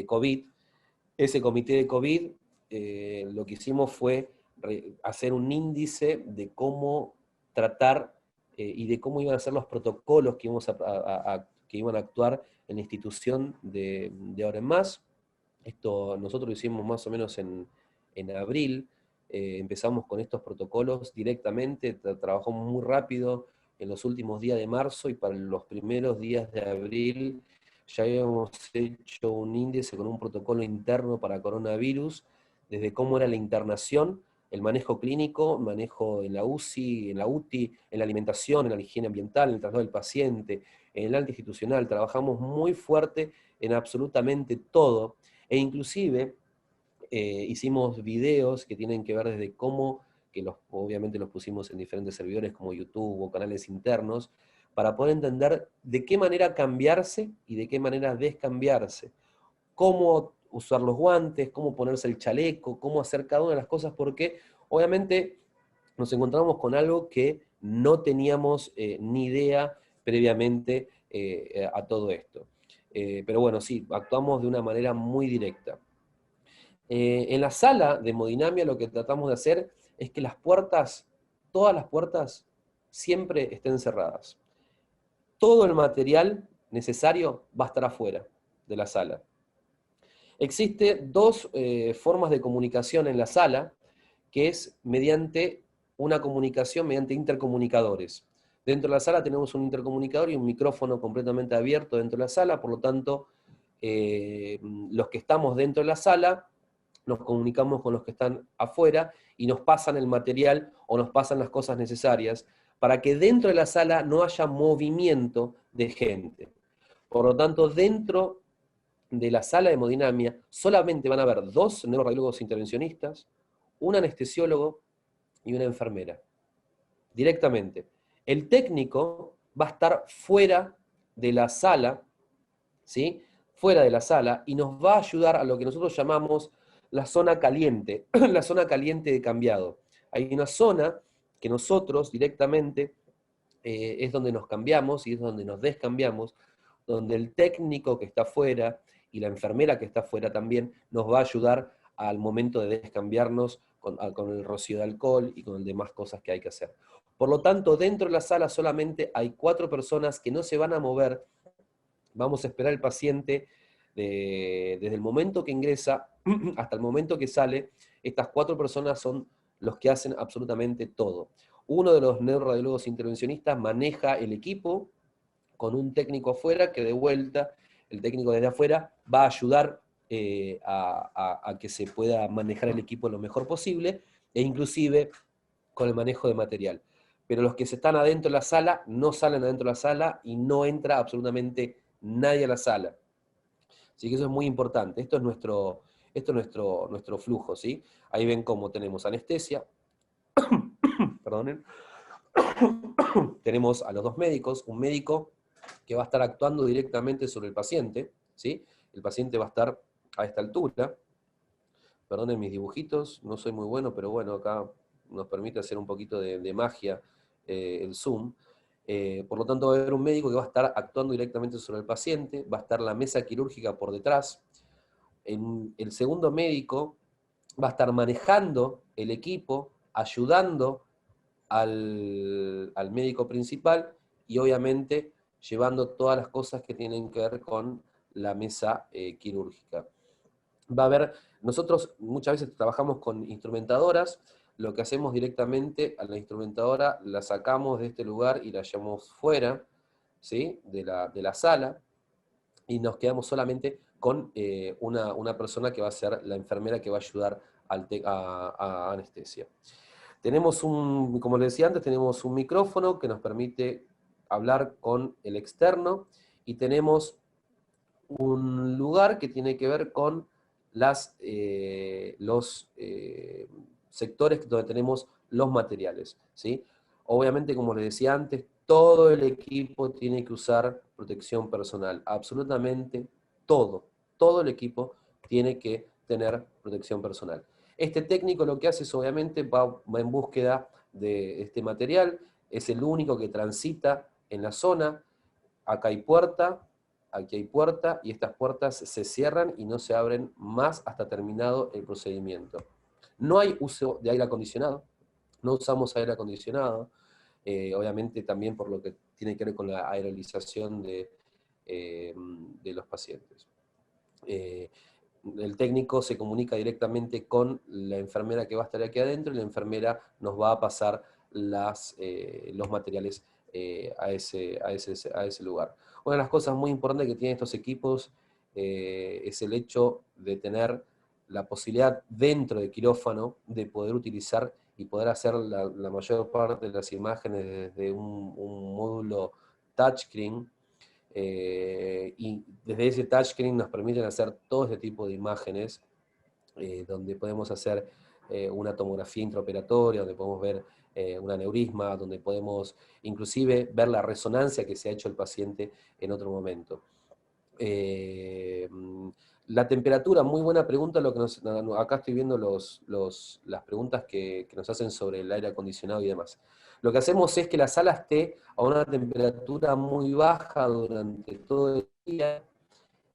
COVID. Ese comité de COVID, lo que hicimos fue hacer un índice de cómo tratar y de cómo iban a ser los protocolos que iban a actuar en la institución de ahora en más. Esto nosotros lo hicimos más o menos en abril. Empezamos con estos protocolos directamente, trabajamos muy rápido en los últimos días de marzo, y para los primeros días de abril ya habíamos hecho un índice con un protocolo interno para coronavirus, desde cómo era la internación, el manejo clínico, manejo en la UCI, en la UTI, en la alimentación, en la higiene ambiental, en el traslado del paciente, en el alta institucional. Trabajamos muy fuerte en absolutamente todo, e inclusive hicimos videos que tienen que ver desde cómo, obviamente los pusimos en diferentes servidores como YouTube o canales internos, para poder entender de qué manera cambiarse y de qué manera descambiarse, cómo usar los guantes, cómo ponerse el chaleco, cómo hacer cada una de las cosas, porque obviamente nos encontramos con algo que no teníamos ni idea previamente a todo esto. Pero bueno, sí, actuamos de una manera muy directa. En la sala de hemodinamia lo que tratamos de hacer es que las puertas, todas las puertas, siempre estén cerradas. Todo el material necesario va a estar afuera de la sala. Existen dos formas de comunicación en la sala, que es mediante una comunicación mediante intercomunicadores. Dentro de la sala tenemos un intercomunicador y un micrófono completamente abierto dentro de la sala, por lo tanto, los que estamos dentro de la sala nos comunicamos con los que están afuera y nos pasan el material o nos pasan las cosas necesarias para que dentro de la sala no haya movimiento de gente. Por lo tanto, dentro de la sala de hemodinamia solamente van a haber 2 neuroradiólogos intervencionistas, un anestesiólogo y una enfermera. Directamente. El técnico va a estar fuera de la sala, ¿sí? Fuera de la sala, y nos va a ayudar a lo que nosotros llamamos la zona caliente, la zona caliente de cambiado. Hay una zona que nosotros directamente es donde nos cambiamos y es donde nos descambiamos, donde el técnico que está afuera y la enfermera que está afuera también nos va a ayudar al momento de descambiarnos con el rocío de alcohol y con las demás cosas que hay que hacer. Por lo tanto, dentro de la sala solamente hay 4 personas que no se van a mover. Vamos a esperar al paciente desde el momento que ingresa hasta el momento que sale. Estas 4 personas son los que hacen absolutamente todo. Uno de los neuroradiólogos intervencionistas maneja el equipo con un técnico afuera que de vuelta, el técnico desde afuera, va a ayudar a que se pueda manejar el equipo lo mejor posible, e inclusive con el manejo de material. Pero los que se están adentro de la sala no salen adentro de la sala y no entra absolutamente nadie a la sala. Así que eso es muy importante. Esto es nuestro flujo, ¿sí? Ahí ven cómo tenemos anestesia, perdonen, tenemos a los dos médicos, un médico que va a estar actuando directamente sobre el paciente, ¿sí? El paciente va a estar a esta altura. Perdonen mis dibujitos, no soy muy bueno, pero bueno, acá nos permite hacer un poquito de magia el Zoom. Por lo tanto, va a haber un médico que va a estar actuando directamente sobre el paciente, va a estar la mesa quirúrgica por detrás. El segundo médico va a estar manejando el equipo, ayudando al médico principal y obviamente llevando todas las cosas que tienen que ver con la mesa quirúrgica. Va a haber, nosotros muchas veces trabajamos con instrumentadoras, lo que hacemos directamente a la instrumentadora la sacamos de este lugar y la llevamos fuera, ¿sí? de la sala, y nos quedamos solamente con una persona que va a ser la enfermera que va a ayudar a anestesia. Tenemos como les decía antes, tenemos un micrófono que nos permite hablar con el externo, y tenemos un lugar que tiene que ver con los sectores donde tenemos los materiales, ¿sí? Obviamente, como les decía antes, todo el equipo tiene que usar protección personal, absolutamente todo el equipo tiene que tener protección personal. Este técnico lo que hace es, obviamente, va en búsqueda de este material, es el único que transita en la zona. Acá hay puerta, aquí hay puerta, y estas puertas se cierran y no se abren más hasta terminado el procedimiento. No hay uso de aire acondicionado, no usamos aire acondicionado, obviamente también por lo que tiene que ver con la aerolización de los pacientes. El técnico se comunica directamente con la enfermera que va a estar aquí adentro, y la enfermera nos va a pasar los materiales a ese lugar. Una de las cosas muy importantes que tienen estos equipos es el hecho de tener la posibilidad dentro del quirófano de poder utilizar y poder hacer la mayor parte de las imágenes desde un módulo touchscreen, y desde ese touchscreen nos permiten hacer todo este tipo de imágenes, donde podemos hacer una tomografía intraoperatoria, donde podemos ver un aneurisma, donde podemos inclusive ver la resonancia que se ha hecho el paciente en otro momento. La temperatura, muy buena pregunta. Acá estoy viendo las preguntas que nos hacen sobre el aire acondicionado y demás. Lo que hacemos es que la sala esté a una temperatura muy baja durante todo el día,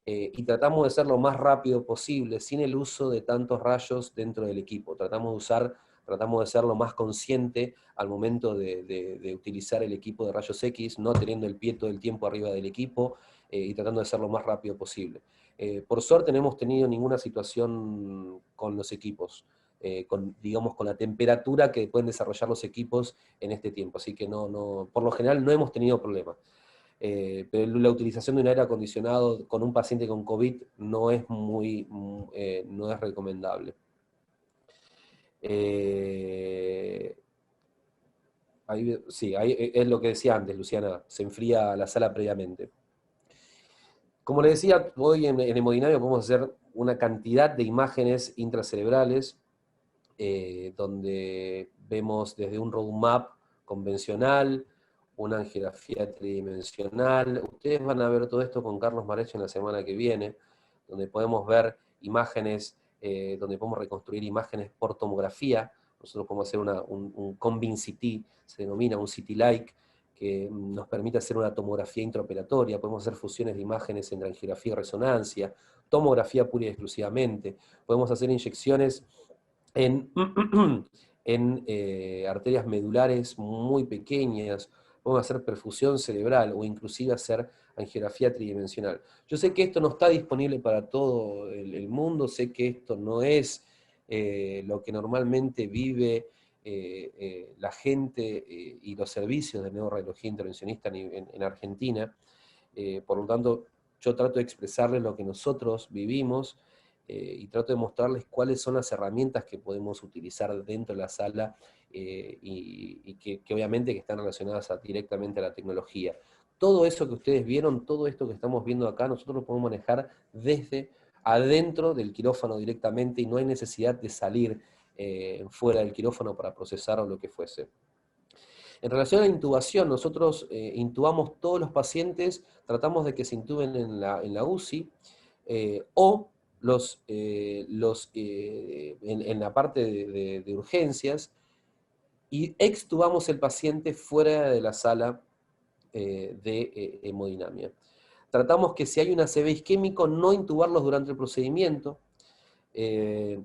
y tratamos de ser lo más rápido posible, sin el uso de tantos rayos dentro del equipo. Tratamos de ser lo más consciente al momento de utilizar el equipo de rayos X, no teniendo el pie todo el tiempo arriba del equipo, y tratando de ser lo más rápido posible. Por suerte no hemos tenido ninguna situación con los equipos, digamos, con la temperatura que pueden desarrollar los equipos en este tiempo, así que por lo general no hemos tenido problemas. Pero la utilización de un aire acondicionado con un paciente con COVID no es no es recomendable. Sí, ahí es lo que decía antes, Luciana, se enfría la sala previamente. Como les decía, hoy en hemodinamia podemos hacer una cantidad de imágenes intracerebrales, donde vemos desde un roadmap convencional, una angiografía tridimensional. Ustedes van a ver todo esto con Carlos Marecho en la semana que viene, donde podemos ver imágenes, donde podemos reconstruir imágenes por tomografía. Nosotros podemos hacer un Combin CT, se denomina un CT-like, que nos permite hacer una tomografía intraoperatoria. Podemos hacer fusiones de imágenes entre angiografía y resonancia, tomografía pura y exclusivamente. Podemos hacer inyecciones en, en arterias medulares muy pequeñas, podemos hacer perfusión cerebral o inclusive hacer angiografía tridimensional. Yo sé que esto no está disponible para todo el mundo, sé que esto no es lo que normalmente vive la gente y los servicios de neuroradiología intervencionista en Argentina. Por lo tanto, yo trato de expresarles lo que nosotros vivimos, y trato de mostrarles cuáles son las herramientas que podemos utilizar dentro de la sala, y que obviamente que están relacionadas directamente a la tecnología. Todo eso que ustedes vieron, todo esto que estamos viendo acá, nosotros lo podemos manejar desde adentro del quirófano directamente y no hay necesidad de salir fuera del quirófano para procesar o lo que fuese. En relación a la intubación, nosotros intubamos todos los pacientes, tratamos de que se intuben en la UCI, o en la parte de urgencias, y extubamos el paciente fuera de la sala de hemodinamia. Tratamos que si hay un ACV isquémico, no intubarlos durante el procedimiento.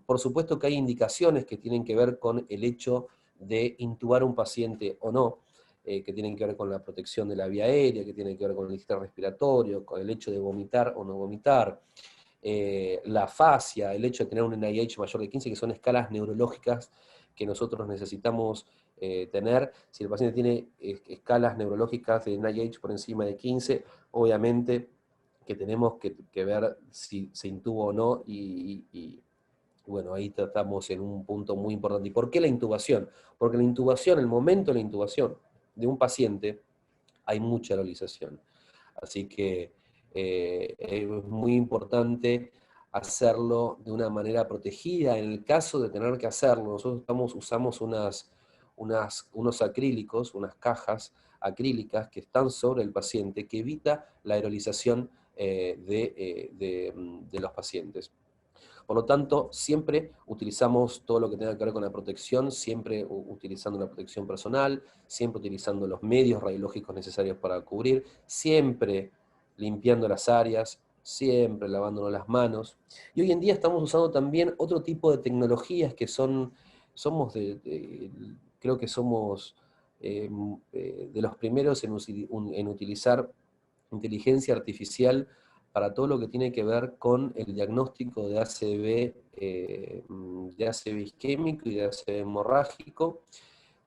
Por supuesto que hay indicaciones que tienen que ver con el hecho de intubar un paciente o no, que tienen que ver con la protección de la vía aérea, que tienen que ver con el sistema respiratorio, con el hecho de vomitar o no vomitar, la fascia, el hecho de tener un NIH mayor de 15, que son escalas neurológicas que nosotros necesitamos tener. Si el paciente tiene escalas neurológicas de NIH por encima de 15, obviamente que tenemos que ver si se intuba o no, y bueno, ahí estamos en un punto muy importante. ¿Y por qué la intubación? Porque la intubación, el momento de la intubación de un paciente, hay mucha aerolización. Así que es muy importante hacerlo de una manera protegida. En el caso de tener que hacerlo, nosotros usamos unos acrílicos, unas cajas acrílicas que están sobre el paciente, que evita la aerolización de los pacientes. Por lo tanto, siempre utilizamos todo lo que tenga que ver con la protección, siempre utilizando una protección personal, siempre utilizando los medios radiológicos necesarios para cubrir, siempre limpiando las áreas, siempre lavándonos las manos. Y hoy en día estamos usando también otro tipo de tecnologías que creo que somos de los primeros en utilizar inteligencia artificial para todo lo que tiene que ver con el diagnóstico de ACV isquémico y de ACV hemorrágico.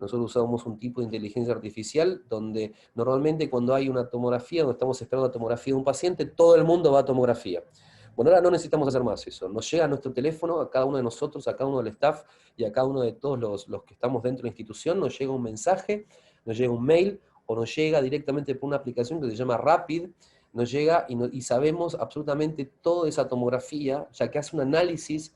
Nosotros usamos un tipo de inteligencia artificial donde normalmente cuando hay una tomografía, donde estamos esperando la tomografía de un paciente, todo el mundo va a tomografía. Bueno, ahora no necesitamos hacer más eso. Nos llega a nuestro teléfono, a cada uno de nosotros, a cada uno del staff y a cada uno de todos los que estamos dentro de la institución, nos llega un mensaje, nos llega un mail o nos llega directamente por una aplicación que se llama Rapid, nos llega y sabemos absolutamente toda esa tomografía, ya que hace un análisis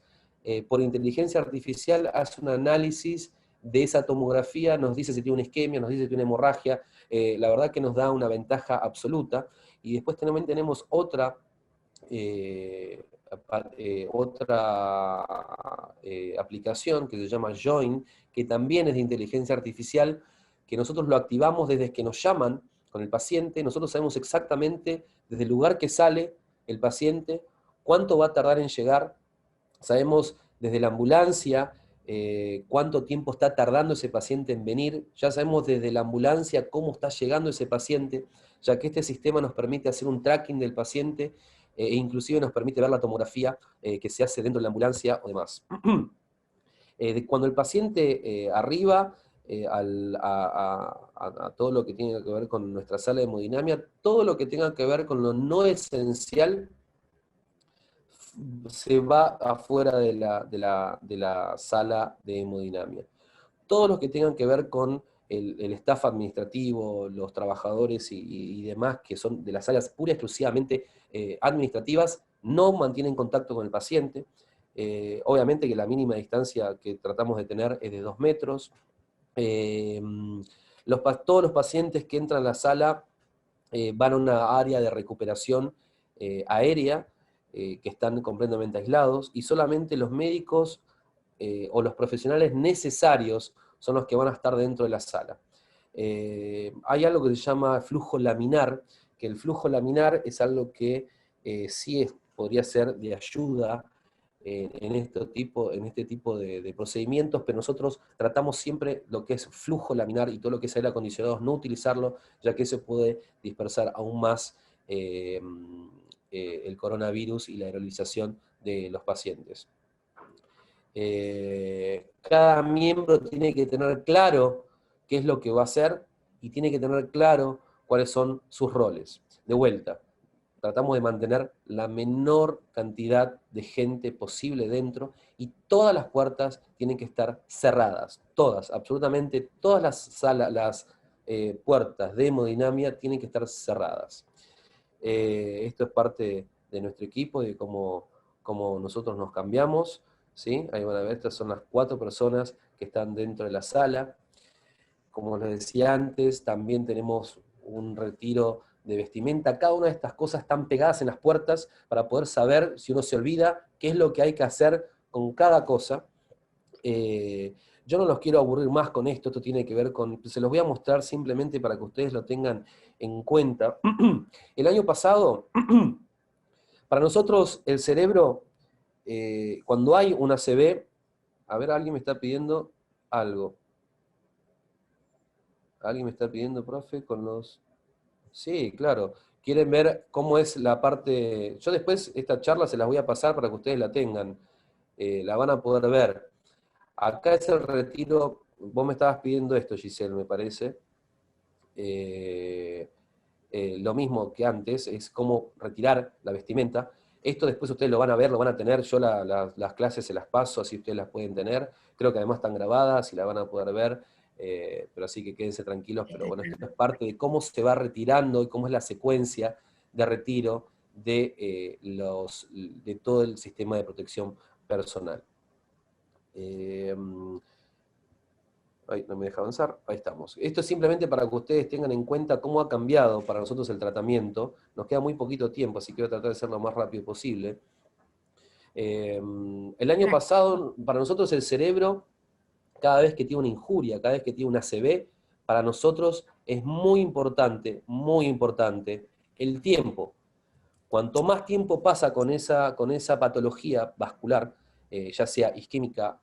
por inteligencia artificial, hace un análisis de esa tomografía, nos dice si tiene una isquemia, nos dice si tiene una hemorragia, la verdad que nos da una ventaja absoluta. Y después también tenemos otra aplicación que se llama Join, que también es de inteligencia artificial, que nosotros lo activamos desde que nos llaman con el paciente. Nosotros sabemos exactamente desde el lugar que sale el paciente, cuánto va a tardar en llegar, sabemos desde la ambulancia cuánto tiempo está tardando ese paciente en venir, ya sabemos desde la ambulancia cómo está llegando ese paciente, ya que este sistema nos permite hacer un tracking del paciente e inclusive nos permite ver la tomografía que se hace dentro de la ambulancia o demás. Cuando el paciente arriba a todo lo que tiene que ver con nuestra sala de hemodinamia, todo lo que tenga que ver con lo no esencial se va afuera de la sala de hemodinamia. Todos los que tengan que ver con el staff administrativo, los trabajadores y demás, que son de las áreas pura y exclusivamente administrativas, no mantienen contacto con el paciente. Obviamente que la mínima distancia que tratamos de tener es de 2 metros. Todos los pacientes que entran a la sala van a una área de recuperación aérea, que están completamente aislados, y solamente los médicos o los profesionales necesarios son los que van a estar dentro de la sala. Hay algo que se llama flujo laminar, que el flujo laminar es algo que podría ser de ayuda en este tipo de procedimientos, pero nosotros tratamos siempre lo que es flujo laminar y todo lo que es aire acondicionado, no utilizarlo, ya que eso puede dispersar aún más el coronavirus y la aerolización de los pacientes. Cada miembro tiene que tener claro qué es lo que va a hacer y tiene que tener claro cuáles son sus roles. De vuelta, tratamos de mantener la menor cantidad de gente posible dentro y todas las puertas tienen que estar cerradas, todas, absolutamente todas las salas, puertas de hemodinamia tienen que estar cerradas. Esto es parte de nuestro equipo, de cómo nosotros nos cambiamos, ¿sí? Ahí van a ver, estas son las 4 personas que están dentro de la sala. Como les decía antes, también tenemos un retiro de vestimenta. Cada una de estas cosas están pegadas en las puertas para poder saber, si uno se olvida, qué es lo que hay que hacer con cada cosa. Yo no los quiero aburrir más con esto, esto tiene que ver con, se los voy a mostrar simplemente para que ustedes lo tengan en cuenta. El año pasado, para nosotros el cerebro, cuando hay una ACV, a ver, alguien me está pidiendo algo. ¿Alguien me está pidiendo, profe, con los...? Sí, claro. Quieren ver cómo es la parte... Yo después esta charla se las voy a pasar para que ustedes la tengan. La van a poder ver. Acá es el retiro... Vos me estabas pidiendo esto, Giselle, me parece. Lo mismo que antes, es cómo retirar la vestimenta. Esto después ustedes lo van a ver, lo van a tener. Yo las clases se las paso, así ustedes las pueden tener. Creo que además están grabadas y la van a poder ver. Pero así que quédense tranquilos. Pero bueno, esto es parte de cómo se va retirando y cómo es la secuencia de retiro de todo el sistema de protección personal. Ahí no me deja avanzar, ahí estamos. Esto es simplemente para que ustedes tengan en cuenta cómo ha cambiado para nosotros el tratamiento. Nos queda muy poquito tiempo, así que voy a tratar de ser lo más rápido posible. El año pasado, para nosotros el cerebro, cada vez que tiene una injuria, cada vez que tiene una ACV, para nosotros es muy importante el tiempo. Cuanto más tiempo pasa con esa patología vascular, ya sea isquémica,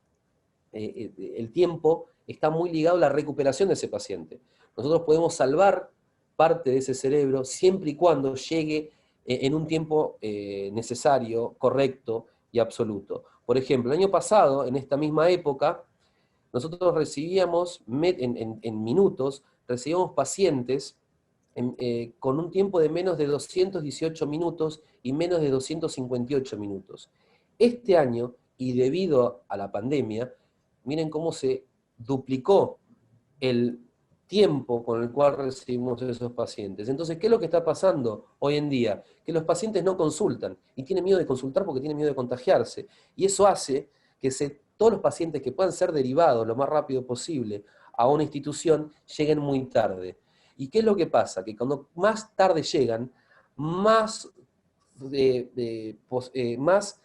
el tiempo está muy ligado a la recuperación de ese paciente. Nosotros podemos salvar parte de ese cerebro siempre y cuando llegue en un tiempo necesario, correcto y absoluto. Por ejemplo, el año pasado, en esta misma época, nosotros recibíamos en minutos, recibíamos pacientes con un tiempo de menos de 218 minutos y menos de 258 minutos. Este año, y debido a la pandemia, miren cómo se duplicó el tiempo con el cual recibimos esos pacientes. Entonces, ¿qué es lo que está pasando hoy en día? Que los pacientes no consultan y tienen miedo de consultar porque tienen miedo de contagiarse. Y eso hace que todos los pacientes que puedan ser derivados lo más rápido posible a una institución lleguen muy tarde. ¿Y qué es lo que pasa? Que cuando más tarde llegan, más, más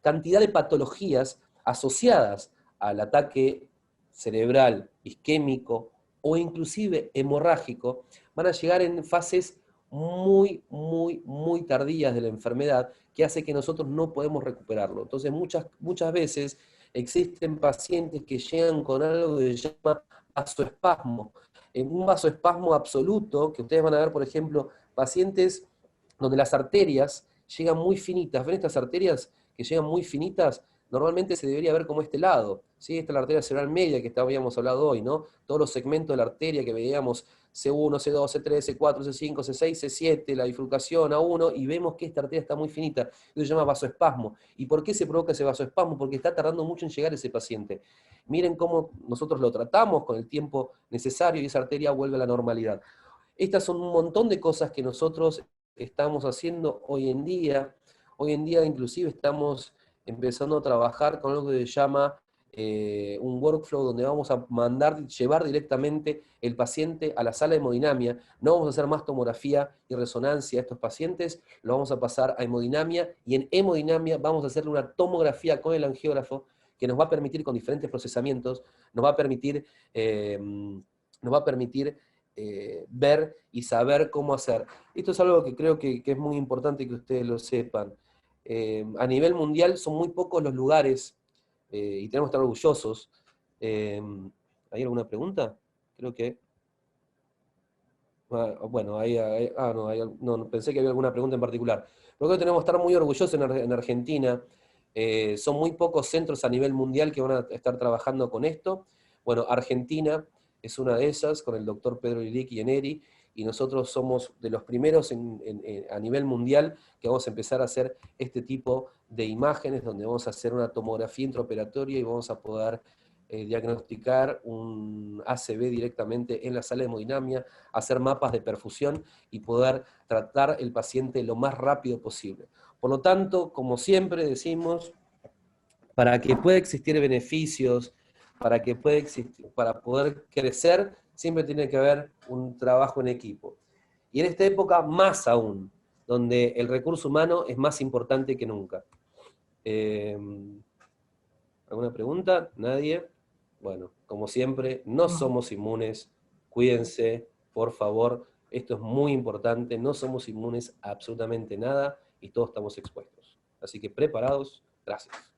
cantidad de patologías asociadas al ataque cerebral, isquémico o inclusive hemorrágico van a llegar en fases muy tardías de la enfermedad que hace que nosotros no podemos recuperarlo. Entonces muchas veces existen pacientes que llegan con algo que se llama vasoespasmo, un vasoespasmo absoluto, que ustedes van a ver, por ejemplo, pacientes donde las arterias llegan muy finitas. ¿Ven estas arterias que llegan muy finitas? Normalmente se debería ver como este lado, ¿sí? Esta es la arteria cerebral media que habíamos hablado hoy, ¿no? Todos los segmentos de la arteria que veíamos, C1, C2, C3, C4, C5, C6, C7, la bifurcación A1, y vemos que esta arteria está muy finita. Eso se llama vasoespasmo. ¿Y por qué se provoca ese vasoespasmo? Porque está tardando mucho en llegar ese paciente. Miren cómo nosotros lo tratamos con el tiempo necesario y esa arteria vuelve a la normalidad. Estas son un montón de cosas que nosotros estamos haciendo hoy en día. Hoy en día inclusive estamos empezando a trabajar con algo que se llama un workflow donde vamos a llevar directamente el paciente a la sala de hemodinamia. No vamos a hacer más tomografía y resonancia a estos pacientes, lo vamos a pasar a hemodinamia y en hemodinamia vamos a hacerle una tomografía con el angiógrafo que nos va a permitir con diferentes procesamientos, nos va a permitir ver y saber cómo hacer. Esto es algo que creo que es muy importante que ustedes lo sepan. A nivel mundial son muy pocos los lugares y tenemos que estar orgullosos. ¿Hay alguna pregunta? Creo que... bueno, no, pensé que había alguna pregunta en particular. Pero creo que tenemos que estar muy orgullosos en Argentina. Son muy pocos centros a nivel mundial que van a estar trabajando con esto. Bueno, Argentina es una de esas, con el doctor Pedro Liric y Eneri, y nosotros somos de los primeros a nivel mundial que vamos a empezar a hacer este tipo de imágenes, donde vamos a hacer una tomografía intraoperatoria y vamos a poder diagnosticar un ACV directamente en la sala de hemodinamia, hacer mapas de perfusión y poder tratar el paciente lo más rápido posible. Por lo tanto, como siempre decimos, para que pueda existir beneficios, para poder crecer, siempre tiene que haber un trabajo en equipo. Y en esta época más aún, donde el recurso humano es más importante que nunca. ¿Alguna pregunta? ¿Nadie? Bueno, como siempre, no somos inmunes, cuídense, por favor, esto es muy importante, no somos inmunes a absolutamente nada y todos estamos expuestos. Así que preparados, gracias.